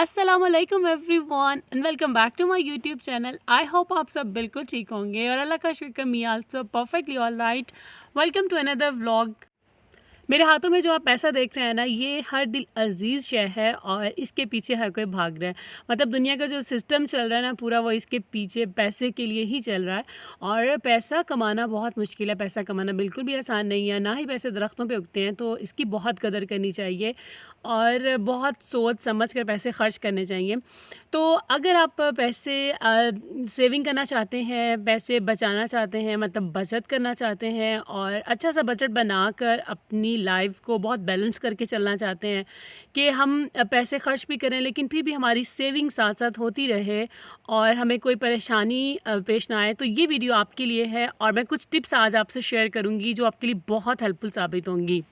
अस्सलामुअलैकुम everyone and welcome back to my YouTube channel. I hope आप सब बिल्कुल ठीक होंगे और अल्लाह का शुक्र me also perfectly all right. Welcome to another vlog. मेरे हाथों में जो आप पैसा देख रहे हैं ना, ये हर दिल अजीज़ शय है और इसके पीछे हर कोई भाग रहा है। मतलब दुनिया का जो सिस्टम चल रहा है ना पूरा, वो इसके पीछे पैसे के लिए ही चल रहा है। और पैसा कमाना बहुत मुश्किल है, पैसा कमाना बिल्कुल भी आसान नहीं है, ना ही पैसे दरख्तों पे उगते हैं। तो इसकी बहुत कदर करनी चाहिए और बहुत सोच समझ कर पैसे खर्च करने चाहिए। तो अगर आप पैसे सेविंग करना चाहते हैं, पैसे बचाना चाहते हैं, मतलब बचत करना चाहते हैं और अच्छा सा बजट बनाकर अपनी लाइफ को बहुत बैलेंस करके चलना चाहते हैं कि हम पैसे खर्च भी करें लेकिन फिर भी हमारी सेविंग साथ साथ होती रहे और हमें कोई परेशानी पेश ना आए, तो ये वीडियो आपके लिए है। और मैं कुछ टिप्स आज आपसे शेयर करूँगी जो आपके लिए बहुत हेल्पफुल साबित होंगी।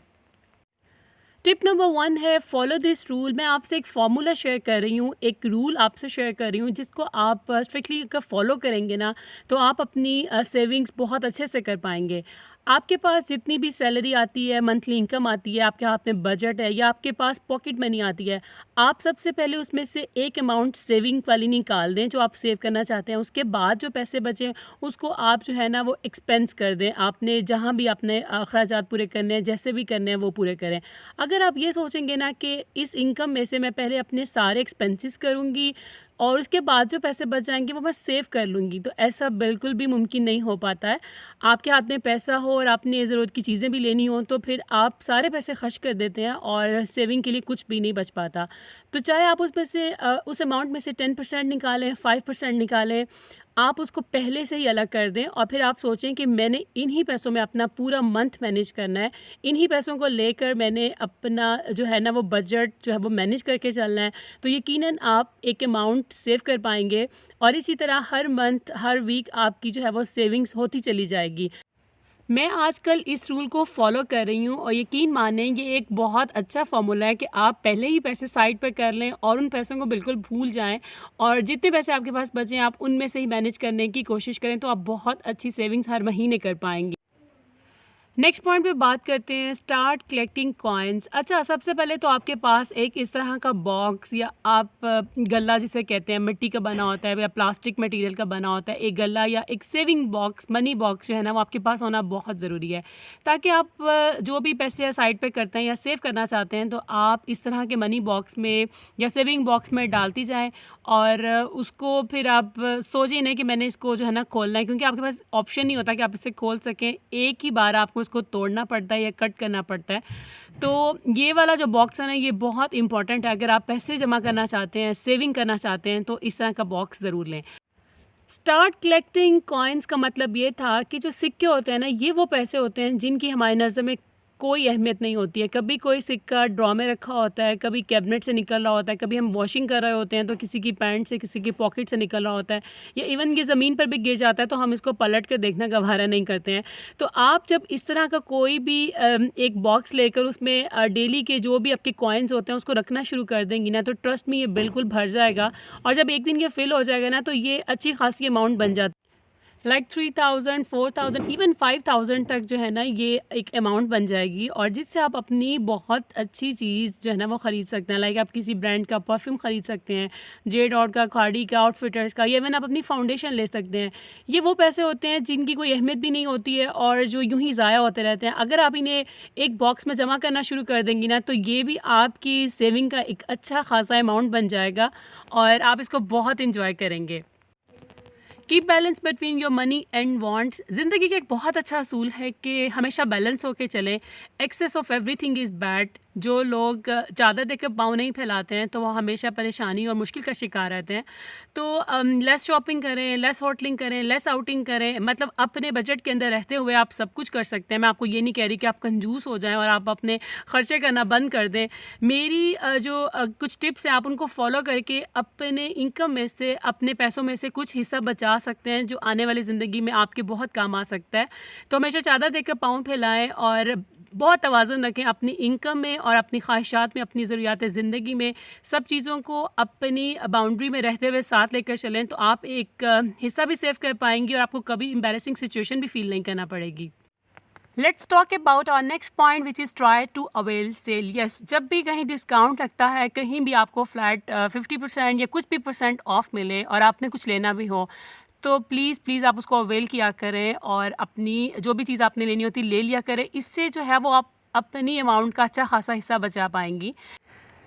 टिप नंबर 1 है फॉलो दिस रूल। मैं आपसे एक फार्मूला शेयर कर रही हूँ, एक रूल आपसे शेयर कर रही हूँ जिसको आप स्ट्रिक्टली अगर फॉलो करेंगे ना, तो आप अपनी सेविंग्स बहुत अच्छे से कर पाएंगे। आपके पास जितनी भी सैलरी आती है, मंथली इनकम आती है, आपके हाथ में बजट है या आपके पास पॉकेट मनी आती है, आप सबसे पहले उसमें से एक अमाउंट सेविंग वाली निकाल दें जो आप सेव करना चाहते हैं। उसके बाद जो पैसे बचें उसको आप जो है ना वो एक्सपेंस कर दें। आपने जहाँ भी अपने अखराजात पूरे करने हैं, जैसे भी करने हैं वो पूरे करें। अगर आप ये सोचेंगे ना कि इस इनकम में से मैं पहले अपने सारे एक्सपेंसेस करूँगी और उसके बाद जो पैसे बच जाएंगे वो मैं सेव कर लूँगी, तो ऐसा बिल्कुल भी मुमकिन नहीं हो पाता है। आपके हाथ में पैसा हो और आपने ज़रूरत की चीज़ें भी लेनी हो तो फिर आप सारे पैसे खर्च कर देते हैं और सेविंग के लिए कुछ भी नहीं बच पाता। तो चाहे आप उसमें से उस अमाउंट में से 10% निकालें, 5% निकालें, आप उसको पहले से ही अलग कर दें और फिर आप सोचें कि मैंने इन्हीं पैसों में अपना पूरा मंथ मैनेज करना है। इन्हीं पैसों को लेकर मैंने अपना जो है ना वो बजट जो है वो मैनेज करके चलना है। तो यकीनन आप एक अमाउंट सेव कर पाएंगे और इसी तरह हर मंथ हर वीक आपकी जो है वो सेविंग्स होती चली जाएगी। मैं आजकल इस रूल को फॉलो कर रही हूँ और यकीन मानें ये एक बहुत अच्छा फार्मूला है कि आप पहले ही पैसे साइड पर कर लें और उन पैसों को बिल्कुल भूल जाएं और जितने पैसे आपके पास बचें आप उनमें से ही मैनेज करने की कोशिश करें, तो आप बहुत अच्छी सेविंग्स हर महीने कर पाएंगे। नेक्स्ट पॉइंट पे बात करते हैं, स्टार्ट कलेक्टिंग कॉइन्स। अच्छा, सबसे पहले तो आपके पास एक इस तरह का बॉक्स या आप गल्ला जिसे कहते हैं, मिट्टी का बना होता है या प्लास्टिक मटेरियल का बना होता है, एक गल्ला या एक सेविंग बॉक्स, मनी बॉक्स जो है ना वो आपके पास होना बहुत ज़रूरी है, ताकि आप जो भी पैसे साइड पे करते हैं या सेव करना चाहते हैं तो आप इस तरह के मनी बॉक्स में या सेविंग बॉक्स में डालती जाएँ और उसको फिर आप सोचिए नहीं कि मैंने इसको जो है ना खोलना है, क्योंकि आपके पास ऑप्शन नहीं होता कि आप इसे खोल सकें। एक ही बार आपको इसको तोड़ना पड़ता है या कट करना पड़ता है। तो ये वाला जो बॉक्स है ना ये बहुत इंपॉर्टेंट है। अगर आप पैसे जमा करना चाहते हैं, सेविंग करना चाहते हैं, तो इस तरह का बॉक्स ज़रूर लें। स्टार्ट कलेक्टिंग कॉइन्स का मतलब ये था कि जो सिक्के होते हैं ना, ये वो पैसे होते हैं जिनकी हमारी नज़र में कोई अहमियत नहीं होती है। कभी कोई सिक्का ड्रॉ में रखा होता है, कभी कैबिनेट से निकल रहा होता है, कभी हम वॉशिंग कर रहे होते हैं तो किसी की पैंट से, किसी की पॉकेट से निकल रहा होता है, या इवन ये ज़मीन पर भी गिर जाता है तो हम इसको पलट कर देखना गवारा नहीं करते हैं। तो आप जब इस तरह का कोई भी एक बॉक्स लेकर उसमें डेली के जो भी आपके कॉइन्स होते हैं उसको रखना शुरू कर देंगी ना, तो ट्रस्ट में ये बिल्कुल भर जाएगा और जब एक दिन ये फिल हो जाएगा ना तो ये अच्छी खासी अमाउंट बन जाती है। लाइक 3000, 4000, इवन 5000 तक जो है ना ये एक अमाउंट बन जाएगी और जिससे आप अपनी बहुत अच्छी चीज़ जो है ना वो ख़रीद सकते हैं। लाइक आप किसी ब्रांड का परफ्यूम ख़रीद सकते हैं, जे डॉट का, खाड़ी का, आउटफिटर्स का, या इवन आप अपनी फाउंडेशन ले सकते हैं। ये वो पैसे होते हैं जिनकी कोई अहमियत भी नहीं होती है और जो यूं ही ज़ाया होते रहते हैं। अगर आप इन्हें एक बॉक्स में जमा करना शुरू कर देंगी ना तो ये भी आपकी सेविंग का एक अच्छा खासा अमाउंट बन जाएगा और आप इसको बहुत इंजॉय करेंगे। Keep balance between your money and wants. ज़िंदगी का एक बहुत अच्छा असूल है कि हमेशा बैलेंस होके चलें। Excess of everything is bad. जो लोग ज़्यादा देकर पाँव नहीं फैलाते हैं तो वो हमेशा परेशानी और मुश्किल का शिकार रहते हैं। तो लेस शॉपिंग करें, लेस होटलिंग करें, लेस आउटिंग करें। मतलब अपने बजट के अंदर रहते हुए आप सब कुछ कर सकते हैं। मैं आपको ये नहीं कह रही कि आप कंजूस हो जाएं और आप अपने खर्चे करना बंद कर दें। मेरी कुछ टिप्स हैं, आप उनको फॉलो करके अपने इनकम में से, अपने पैसों में से कुछ हिस्सा बचा सकते हैं जो आने वाली ज़िंदगी में आपके बहुत काम आ सकता है। तो हमेशा ज़्यादा देकर पाँव फैलाएं और बहुत तवाज़ुन रखें अपनी इनकम में और अपनी ख्वाहिशात में, अपनी ज़रूरियात ज़िंदगी में। सब चीज़ों को अपनी बाउंड्री में रहते हुए साथ लेकर चलें तो आप एक हिस्सा भी सेव कर पाएंगी और आपको कभी एम्बैरेसिंग सिचुएशन भी फील नहीं करना पड़ेगी। Let's talk about our next point which is try to avail sale. Yes, जब भी कहीं डिस्काउंट लगता है, कहीं भी आपको फ्लैट 50% या कुछ भी परसेंट ऑफ मिले और आपने कुछ लेना भी हो, तो प्लीज़ आप उसको अवेल किया करें और अपनी जो भी चीज़ आपने लेनी होती ले लिया करें। इससे जो है वो आप अपनी अमाउंट का अच्छा खासा हिस्सा बचा पाएंगी।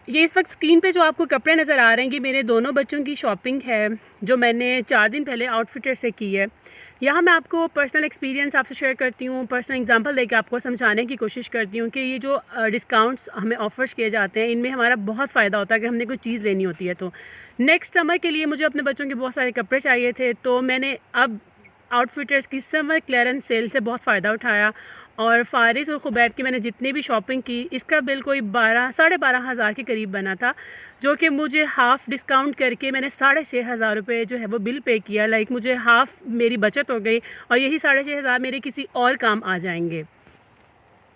ये इस वक्त स्क्रीन पे जो आपको कपड़े नज़र आ रहे हैं, ये मेरे दोनों बच्चों की शॉपिंग है जो मैंने 4 दिन पहले आउटफिटर से की है। यहाँ मैं आपको पर्सनल एक्सपीरियंस आपसे शेयर करती हूँ, पर्सनल एग्जांपल देकर आपको समझाने की कोशिश करती हूँ कि ये जो डिस्काउंट्स हमें ऑफर्स किए जाते हैं, इनमें हमारा बहुत फ़ायदा होता है अगर हमने कोई चीज़ लेनी होती है। तो नेक्स्ट समर के लिए मुझे अपने बच्चों के बहुत सारे कपड़े चाहिए थे, तो मैंने अब आउटफिटर्स की समर क्लियरेंस सेल से बहुत फ़ायदा उठाया और फ़ारिस और खुबैब की मैंने जितनी भी शॉपिंग की, इसका बिल कोई 12-12.5 हज़ार के करीब बना था, जो कि मुझे हाफ़ डिस्काउंट करके मैंने 6,500 हज़ार रुपये जो है वो बिल पे किया। लाइक मुझे हाफ़ मेरी बचत हो गई और यही 6,500 हज़ार मेरे किसी और काम आ जाएंगे।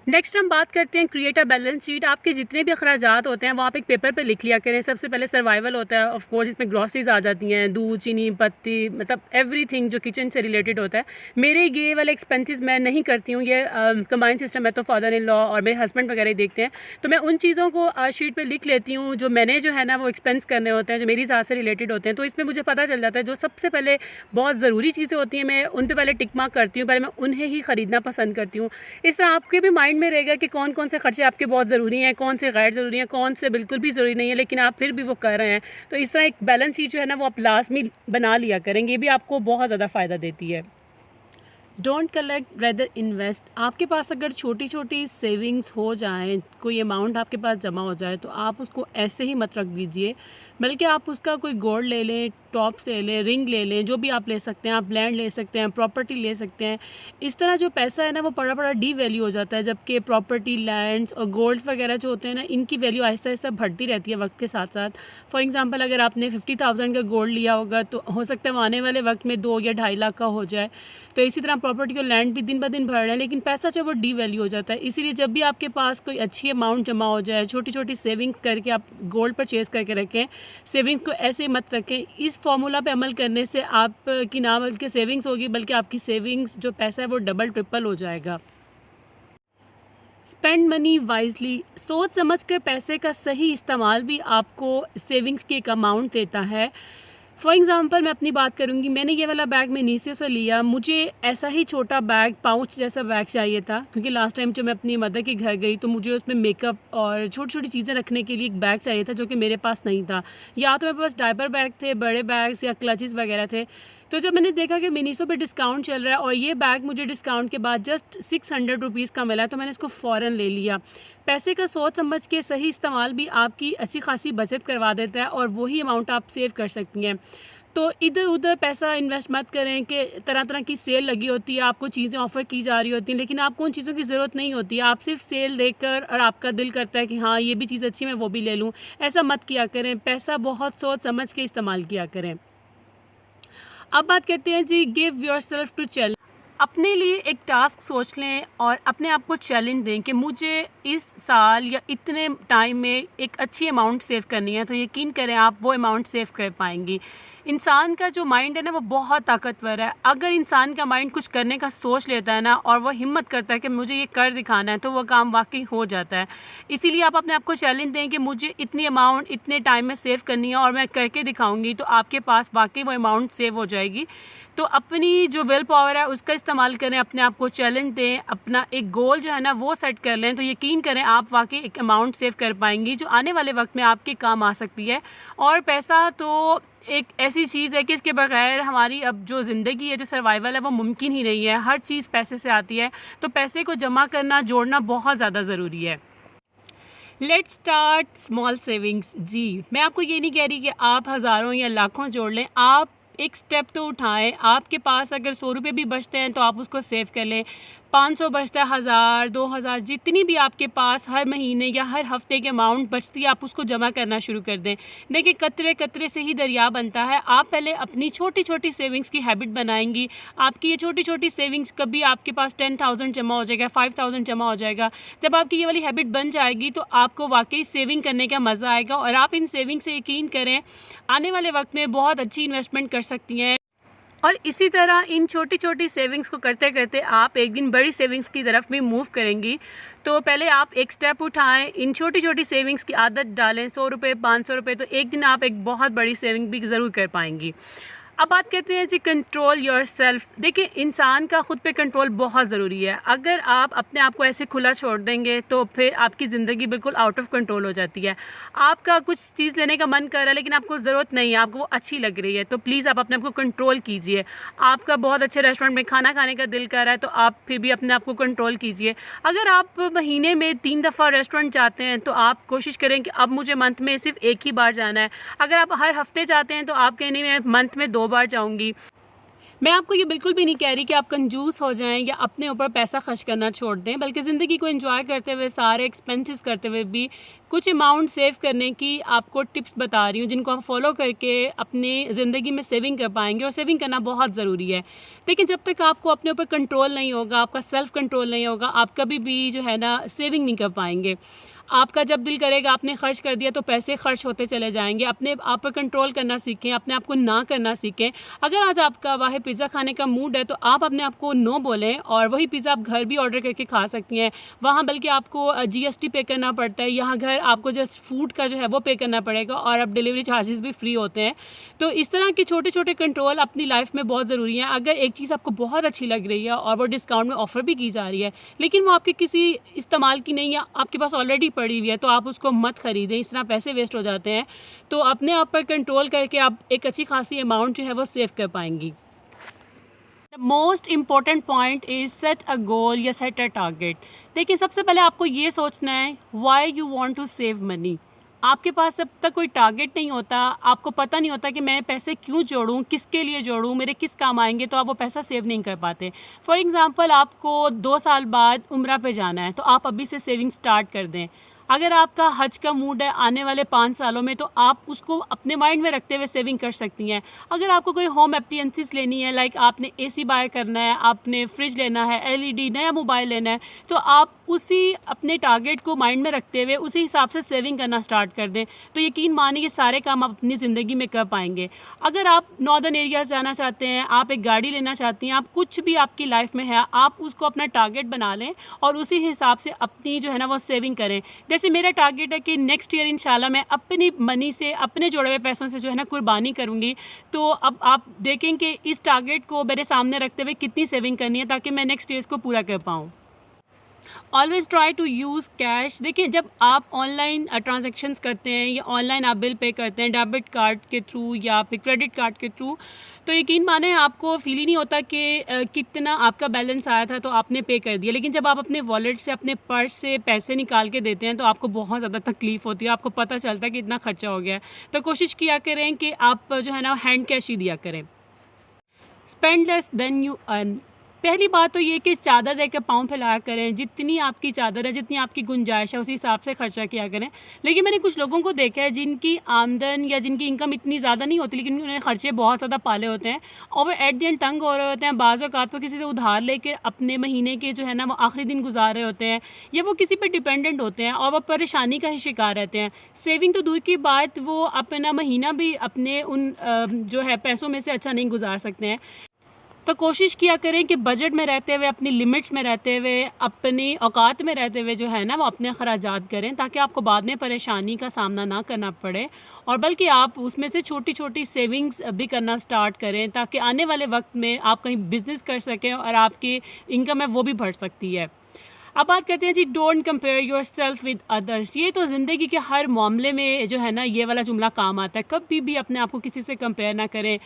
नेक्स्ट हम बात करते हैं क्रिएट अ बैलेंस शीट। आपके जितने भी अखराजात होते हैं वो आप एक पेपर पे लिख लिया करें। सबसे पहले सर्वाइवल होता है, ऑफ कोर्स इसमें ग्रॉसरीज आ जाती हैं, दूध, चीनी, पत्ती, मतलब एवरीथिंग जो किचन से रिलेटेड होता है। मेरे ये वाले एक्सपेंसेस मैं नहीं करती हूँ, ये कंबाइन सिस्टम है, तो फादर इन लॉ और मेरे हस्बैंड वगैरह देखते हैं, तो मैं उन चीज़ों को शीट पर लिख लेती हूँ जो मैंने जो है ना वो एक्सपेंस करने होते हैं, जो मेरी ज़ात से रिलेटेड होते हैं। तो इसमें मुझे पता चल जाता है जो सबसे पहले बहुत ज़रूरी चीज़ें होती हैं मैं उन पर पहले टिक मार्क करती हूँ, पहले मैं उन्हें ही ख़रीदना पसंद करती हूँ। इस तरह आपके भी माइंड में रहेगा कि कौन कौन से खर्चे आपके बहुत ज़रूरी हैं, कौन से गैर ज़रूरी हैं, कौन से बिल्कुल भी ज़रूरी नहीं है लेकिन आप फिर भी वो कर रहे हैं। तो इस तरह एक बैलेंस शीट जो है ना वो आप लाजमी बना लिया करेंगे, ये भी आपको बहुत ज़्यादा फ़ायदा देती है। Don't collect rather invest. आपके पास अगर छोटी छोटी सेविंग्स हो जाएं, कोई अमाउंट आपके पास जमा हो जाए, तो आप उसको ऐसे ही मत रख दीजिए, बल्कि आप उसका कोई गोल्ड ले लें, टॉप्स ले लें, रिंग ले लें, जो भी आप ले सकते हैं। आप लैंड ले सकते हैं, प्रॉपर्टी ले सकते हैं। इस तरह जो पैसा है ना वो बड़ा डी वैल्यू हो जाता है, जबकि प्रॉपर्टी, लैंड्स और गोल्ड वगैरह जो होते हैं ना, इनकी वैल्यू आहिस्ता आहिस्ता बढ़ती रहती है वक्त के साथ साथ। फॉर एग्जांपल अगर आपने 50,000 का गोल्ड लिया होगा तो हो सकता है वो आने वाले वक्त में 2 या 2.5 लाख का हो जाए। तो इसी तरह प्रॉपर्टी और लैंड भी दिन ब दिन बढ़ रहे हैं, लेकिन पैसा जो वो डी वैल्यू हो जाता है। इसीलिए जब भी आपके पास कोई अच्छी अमाउंट जमा हो जाए, छोटी छोटी सेविंग करके आप गोल्ड परचेज़ करके रखें। सेविंग को ऐसे मत रखें। इस फॉर्मूला पे अमल करने से आपकी ना बल्कि सेविंग्स होगी, बल्कि आपकी सेविंग्स जो पैसा है वो डबल ट्रिपल हो जाएगा। Spend money wisely. सोच समझ कर पैसे का सही इस्तेमाल भी आपको सेविंग्स की एक अमाउंट देता है। फॉर एग्ज़ाम्पल मैं अपनी बात करूँगी, मैंने ये वाला बैग मीशो से लिया। मुझे ऐसा ही छोटा बैग, पाउच जैसा बैग चाहिए था, क्योंकि लास्ट टाइम जब मैं अपनी मदर के घर गई तो मुझे उसमें मेकअप और छोटी छोटी चीज़ें रखने के लिए एक बैग चाहिए था, जो कि मेरे पास नहीं था। या तो मेरे पास डायपर बैग थे, बड़े बैग्स या क्लचेस वगैरह थे। तो जब मैंने देखा कि मीशो पे डिस्काउंट चल रहा है और ये बैग मुझे डिस्काउंट के बाद जस्ट 600 रुपीज़ का मिला, तो मैंने इसको फ़ौरन ले लिया। पैसे का सोच समझ के सही इस्तेमाल भी आपकी अच्छी खासी बचत करवा देता है और वही अमाउंट आप सेव कर सकती हैं। तो इधर उधर पैसा इन्वेस्ट मत करें कि तरह तरह की सेल लगी होती है, आपको चीज़ें ऑफ़र की जा रही होती हैं, लेकिन आपको उन चीज़ों की ज़रूरत नहीं होती है। आप सिर्फ सेल देखकर और आपका दिल करता है कि हाँ ये भी चीज़ अच्छी है, मैं वो भी ले लूँ। ऐसा मत किया करें, पैसा बहुत सोच समझ के इस्तेमाल किया करें। अब बात करते हैं जी, गिव योरसेल्फ टू चैलेंज। अपने लिए एक टास्क सोच लें और अपने आप को चैलेंज दें कि मुझे इस साल या इतने टाइम में एक अच्छी अमाउंट सेव करनी है, तो यकीन करें आप वो अमाउंट सेव कर पाएंगी। इंसान का जो माइंड है ना वो बहुत ताकतवर है। अगर इंसान का माइंड कुछ करने का सोच लेता है ना और वो हिम्मत करता है कि मुझे ये कर दिखाना है, तो वो काम वाकई हो जाता है। इसीलिए आप अपने आप को चैलेंज दें कि मुझे इतनी अमाउंट इतने टाइम में सेव करनी है और मैं करके दिखाऊंगी, तो आपके पास वाकई वो अमाउंट सेव हो जाएगी। तो अपनी जो विल पावर है उसका इस्तेमाल करें, अपने आप को चैलेंज दें, अपना एक गोल जो है ना वो सेट कर लें, तो यकीन करें आप वाकई एक अमाउंट सेव कर पाएंगी जो आने वाले वक्त में आपके काम आ सकती है। और पैसा तो एक ऐसी चीज़ है कि इसके बगैर हमारी अब जो ज़िंदगी है, जो सर्वाइवल है, वो मुमकिन ही नहीं है। हर चीज़ पैसे से आती है, तो पैसे को जमा करना, जोड़ना बहुत ज़्यादा ज़रूरी है। Let's start small savings. जी, मैं आपको ये नहीं कह रही कि आप हज़ारों या लाखों जोड़ लें, आप एक स्टेप तो उठाएं। आपके पास अगर 100 रुपये भी बचते हैं तो आप उसको सेव कर लें। 500 बचता है, 1000, 2000, जितनी भी आपके पास हर महीने या हर हफ्ते की अमाउंट बचती है, आप उसको जमा करना शुरू कर दें। देखिए, कतरे कतरे से ही दरिया बनता है। आप पहले अपनी छोटी छोटी सेविंग्स की हैबिट बनाएंगी। आपकी ये छोटी छोटी सेविंग्स, कभी आपके पास 10,000 जमा हो जाएगा, 5,000 जमा हो जाएगा। जब आपकी ये वाली हैबिट बन जाएगी तो आपको वाकई सेविंग करने का मज़ा आएगा और आप इन सेविंग से, यकीन करें, आने वाले वक्त में बहुत अच्छी इन्वेस्टमेंट कर सकती हैं। और इसी तरह इन छोटी छोटी सेविंग्स को करते करते आप एक दिन बड़ी सेविंग्स की तरफ भी मूव करेंगी। तो पहले आप एक स्टेप उठाएं, इन छोटी छोटी सेविंग्स की आदत डालें, 100 रुपये 500 रुपये, तो एक दिन आप एक बहुत बड़ी सेविंग भी ज़रूर कर पाएंगी। अब बात करते हैं जी कंट्रोल योर सेल्फ। देखिए, इंसान का ख़ुद पे कंट्रोल बहुत ज़रूरी है। अगर आप अपने आप को ऐसे खुला छोड़ देंगे तो फिर आपकी ज़िंदगी बिल्कुल आउट ऑफ कंट्रोल हो जाती है। आपका कुछ चीज़ लेने का मन कर रहा है लेकिन आपको ज़रूरत नहीं है, आपको वो अच्छी लग रही है, तो प्लीज़ आप अपने आप को कंट्रोल कीजिए। आपका बहुत अच्छे रेस्टोरेंट में खाना खाने का दिल कर रहा है तो आप फिर भी अपने आप को कंट्रोल कीजिए। अगर आप महीने में 3 दफ़ा रेस्टोरेंट जाते हैं तो आप कोशिश करें कि अब मुझे मंथ में सिर्फ एक ही बार जाना है। अगर आप हर हफ्ते जाते हैं तो आप कहने में मंथ में 2 बार जाऊंगी। मैं आपको ये बिल्कुल भी नहीं कह रही कि आप कंजूस हो जाएं या अपने ऊपर पैसा खर्च करना छोड़ दें, बल्कि ज़िंदगी को एंजॉय करते हुए, सारे एक्सपेंसेस करते हुए भी कुछ अमाउंट सेव करने की आपको टिप्स बता रही हूँ, जिनको आप फॉलो करके अपनी ज़िंदगी में सेविंग कर पाएंगे। और सेविंग करना बहुत ज़रूरी है। लेकिन जब तक आपको अपने ऊपर कंट्रोल नहीं होगा, आपका सेल्फ़ कंट्रोल नहीं होगा, आप कभी भी जो है ना सेविंग नहीं कर पाएंगे। आपका जब दिल करेगा आपने खर्च कर दिया तो पैसे खर्च होते चले जाएंगे। अपने आप पर कंट्रोल करना सीखें, अपने आप को ना करना सीखें। अगर आज आपका बाहर पिज़्ज़ा खाने का मूड है तो आप अपने आप को नो बोलें और वही पिज़्ज़ा आप घर भी ऑर्डर करके खा सकती हैं। वहाँ बल्कि आपको GST पे करना पड़ता है, यहाँ घर आपको जस्ट फूड का जो है वो पे करना पड़ेगा और अब डिलीवरी चार्जेस भी फ्री होते हैं। तो इस तरह के छोटे छोटे कंट्रोल अपनी लाइफ में बहुत ज़रूरी हैं। अगर एक चीज़ आपको बहुत अच्छी लग रही है और वो डिस्काउंट में ऑफ़र भी की जा रही है लेकिन वो आपके किसी इस्तेमाल की नहीं है, आपके पास ऑलरेडी पड़ी हुई है, तो आप उसको मत ख़रीदें। इस तरह पैसे वेस्ट हो जाते हैं। तो अपने आप पर कंट्रोल करके आप एक अच्छी खासी अमाउंट जो है वो सेव कर पाएंगी। The most important point is set a goal या सेट अ टारगेट। देखिए, सबसे पहले आपको ये सोचना है why you want to save money. आपके पास जब तक कोई टारगेट नहीं होता, आपको पता नहीं होता कि मैं पैसे क्यों जोड़ूं, किसके लिए जोड़ूं, मेरे किस काम आएंगे, तो आप वो पैसा सेव नहीं कर पाते। फॉर एग्ज़ाम्पल, आपको 2 साल बाद उम्रा पे जाना है तो आप अभी से सेविंग स्टार्ट कर दें। अगर आपका हज का मूड है आने वाले 5 सालों में तो आप उसको अपने माइंड में रखते हुए सेविंग कर सकती हैं। अगर आपको कोई होम एप्लियंसेस लेनी है, लाइक आपने AC बाय करना है, आपने फ्रिज लेना है, LED नया मोबाइल लेना है, तो आप उसी अपने टारगेट को माइंड में रखते हुए उसी हिसाब से सेविंग करना स्टार्ट कर दें। तो यकीन मानिए ये सारे काम आप अपनी ज़िंदगी में कर पाएंगे। अगर आप नॉर्दर्न एरियाज़ जाना चाहते हैं, आप एक गाड़ी लेना चाहती हैं, आप कुछ भी आपकी लाइफ में है, आप उसको अपना टारगेट बना लें और उसी हिसाब से अपनी जो है ना वो सेविंग करें। जैसे मेरा टारगेट है कि नेक्स्ट ईयर इंशाल्लाह मैं अपनी मनी से, अपने जोड़े हुए पैसों से जो है ना कुर्बानी करूँगी। तो अब आप देखें कि इस टारगेट को मेरे सामने रखते हुए कितनी सेविंग करनी है ताकि मैं नेक्स्ट ईयर इसको पूरा कर पाऊँ। Always try to use cash. देखिए, जब आप ऑनलाइन ट्रांजेक्शन्स करते हैं या ऑनलाइन आप बिल पे करते हैं डेबिट कार्ड के थ्रू या फिर क्रेडिट कार्ड के थ्रू, तो यकीन माने आपको फ़ील ही नहीं होता कि कितना आपका बैलेंस आया था तो आपने पे कर दिया। लेकिन जब आप अपने वॉलेट से, अपने पर्स से पैसे निकाल के देते हैं तो आपको बहुत ज़्यादा तकलीफ़ होती है, आपको पता चलता है कि इतना खर्चा हो गया है। तो कोशिश किया करें कि आप जो है ना हैंड कैश ही दिया करें। Spend less than you earn. पहली बात तो ये कि चादर देकर पाँव फैलाया करें। जितनी आपकी चादर है, जितनी आपकी गुंजाइश है, उसी हिसाब से खर्चा किया करें। लेकिन मैंने कुछ लोगों को देखा है जिनकी आमदन या जिनकी इनकम इतनी ज़्यादा नहीं होती लेकिन उन्होंने खर्चे बहुत ज़्यादा पाले होते हैं और वो एट द एंड तंग हो रहे होते हैं। बाज़ औक़ात वो किसी से उधार लेकर अपने महीने के जो है ना वो आखिरी दिन गुजार रहे होते हैं या वो किसी पर डिपेंडेंट होते हैं और वो परेशानी का ही शिकार रहते हैं। सेविंग तो दूर की बात, वो अपना महीना भी अपने उन जो है पैसों में से अच्छा नहीं गुजार सकते हैं। तो कोशिश किया करें कि बजट में रहते हुए, अपनी लिमिट्स में रहते हुए, अपनी औकात में रहते हुए जो है ना वो अपने खर्चात करें ताकि आपको बाद में परेशानी का सामना ना करना पड़े और बल्कि आप उसमें से छोटी छोटी सेविंग्स भी करना स्टार्ट करें ताकि आने वाले वक्त में आप कहीं बिज़नेस कर सकें और आपकी इनकम है वो भी बढ़ सकती है। अब बात करते हैं जी don't compare yourself with others. ये तो ज़िंदगी के हर मामले में जो है ना ये वाला जुमला काम आता है। कभी भी अपने आप को किसी से कंपेयर ना करें।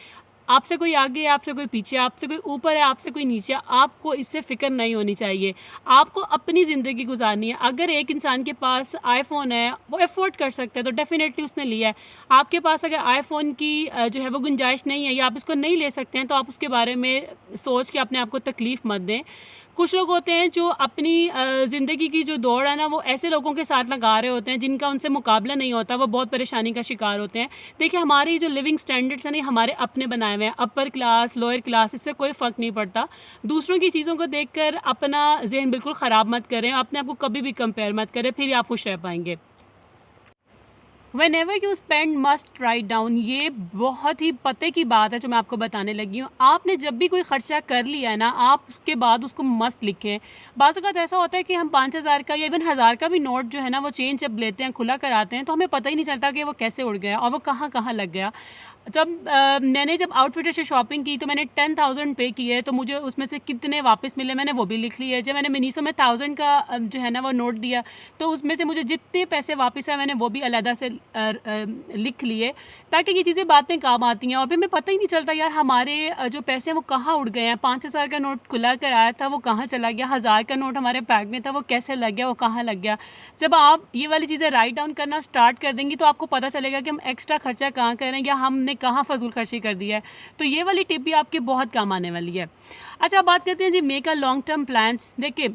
आपसे कोई आगे है, आपसे कोई पीछे, आपसे कोई ऊपर है, आपसे कोई नीचे, आपको इससे फ़िक्र नहीं होनी चाहिए। आपको अपनी ज़िंदगी गुजारनी है। अगर एक इंसान के पास आईफ़ोन है, वो अफोर्ड कर सकता है तो डेफ़िनेटली उसने लिया है। आपके पास अगर आईफ़ोन की जो है वो गुंजाइश नहीं है या आप इसको नहीं ले सकते हैं तो आप उसके बारे में सोच के अपने आप को तकलीफ़ मत दें। कुछ लोग होते हैं जो अपनी ज़िंदगी की जो दौड़ है ना वो ऐसे लोगों के साथ लगा रहे होते हैं जिनका उनसे मुकाबला नहीं होता, वो बहुत परेशानी का शिकार होते हैं। देखिए, हमारी जो लिविंग स्टैंडर्ड्स हैं ना हमारे अपने बनाए हुए हैं। अपर क्लास, लोअर क्लास, इससे कोई फ़र्क नहीं पड़ता। दूसरों की चीज़ों को देखकर अपना ज़हन बिल्कुल ख़राब मत करें, अपने आप को कभी भी कंपेयर मत करें, फिर आप खुश रह पाएंगे। When ever you spend must write down, ये बहुत ही पते की बात है जो मैं आपको बताने लगी हूँ। आपने जब भी कोई खर्चा कर लिया है ना, आप उसके बाद उसको मस्त लिखें। बाज़ औक़ात ऐसा होता है कि हम 5,000 का या इवन 1,000 का भी नोट जो है ना, वो चेंज जब लेते हैं, खुला कराते हैं, तो हमें पता ही नहीं चलता कि वो कैसे उड़ गया और वो कहाँ कहाँ लग गया। जब मैंने जब आउटफिटर से शॉपिंग की तो मैंने 10,000 पे किए, तो मुझे उसमें से कितने वापस मिले मैंने वो भी लिख लिया है। जब मैंने मिनीसो में 1000 का जो है ना वो नोट दिया, तो उसमें से मुझे जितने पैसे वापस आए मैंने वो भी अलग से लिख लिए, ताकि ये चीज़ें बाद में काम आती हैं। और फिर हमें पता ही नहीं चलता यार हमारे जो पैसे हैं वो कहाँ उड़ गए हैं। 5,000 का नोट खुला कर आया था, वो कहाँ चला गया। 1,000 का नोट हमारे बैग में था, वो कैसे लग गया, वो कहाँ लग गया। जब आप ये वाली चीज़ें राइट डाउन करना स्टार्ट कर देंगी तो आपको पता चलेगा कि हम एक्स्ट्रा खर्चा कहाँ करें या हमने कहाँ फजूल खर्ची कर दिया है। तो ये वाली टिप भी आपके बहुत काम आने वाली है। अच्छा, बात करते हैं जी make a long term plans. देखिए,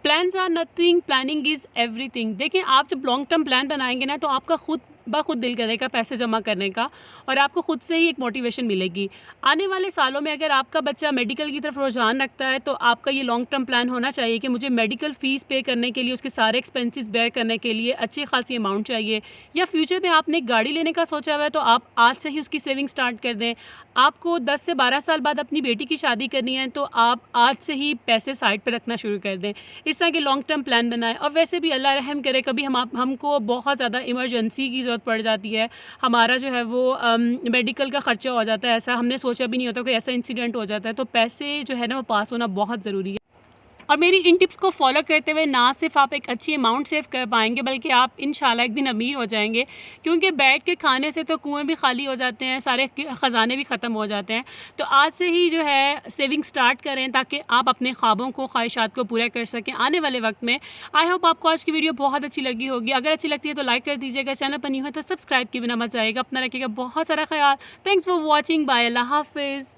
plans are nothing, planning is everything. देखिए, आप जब लॉन्ग टर्म प्लान बनाएंगे ना, तो आपका खुद खुद दिल करेगा पैसे जमा करने का, और आपको खुद से ही एक मोटिवेशन मिलेगी। आने वाले सालों में अगर आपका बच्चा मेडिकल की तरफ रुझान रखता है, तो आपका ये लॉन्ग टर्म प्लान होना चाहिए कि मुझे मेडिकल फ़ीस पे करने के लिए, उसके सारे एक्सपेंसेस बेयर करने के लिए अच्छी खासी अमाउंट चाहिए। या फ्यूचर में आपने एक गाड़ी लेने का सोचा हुआ है, तो आप आज से ही उसकी सेविंग स्टार्ट कर दें। आपको 10 से 12 साल बाद अपनी बेटी की शादी करनी है, तो आप आज से ही पैसे साइड पर रखना शुरू कर दें। इस तरह के लॉन्ग टर्म प्लान बनाएं। और वैसे भी अल्लाह रहम करे, कभी हमको बहुत ज़्यादा इमरजेंसी की ज़रूरत पड़ जाती है, हमारा जो है वो मेडिकल का ख़र्चा हो जाता है, ऐसा हमने सोचा भी नहीं होता, कोई ऐसा इंसिडेंट हो जाता है, तो पैसे जो है ना वो पास होना बहुत ज़रूरी है। और मेरी इन टिप्स को फॉलो करते हुए ना सिर्फ आप एक अच्छी अमाउंट सेव कर पाएंगे, बल्कि आप इंशाल्लाह एक दिन अमीर हो जाएंगे। क्योंकि बैठ के खाने से तो कुएं भी खाली हो जाते हैं, सारे ख़जाने भी ख़त्म हो जाते हैं। तो आज से ही जो है सेविंग स्टार्ट करें, ताकि आप अपने ख्वाबों को, ख्वाहिशात को पूरा कर सकें आने वाले वक्त में। आई होप आपको आज की वीडियो बहुत अच्छी लगी होगी। अगर अच्छी लगती है तो लाइक कर दीजिएगा, चैनल पर नहीं हो तो सब्सक्राइब किए बिना मत जाइएगा। अपना रखिएगा बहुत सारा ख्याल। थैंक्स फॉर वॉचिंग, बाय, अल्लाह हाफिज़।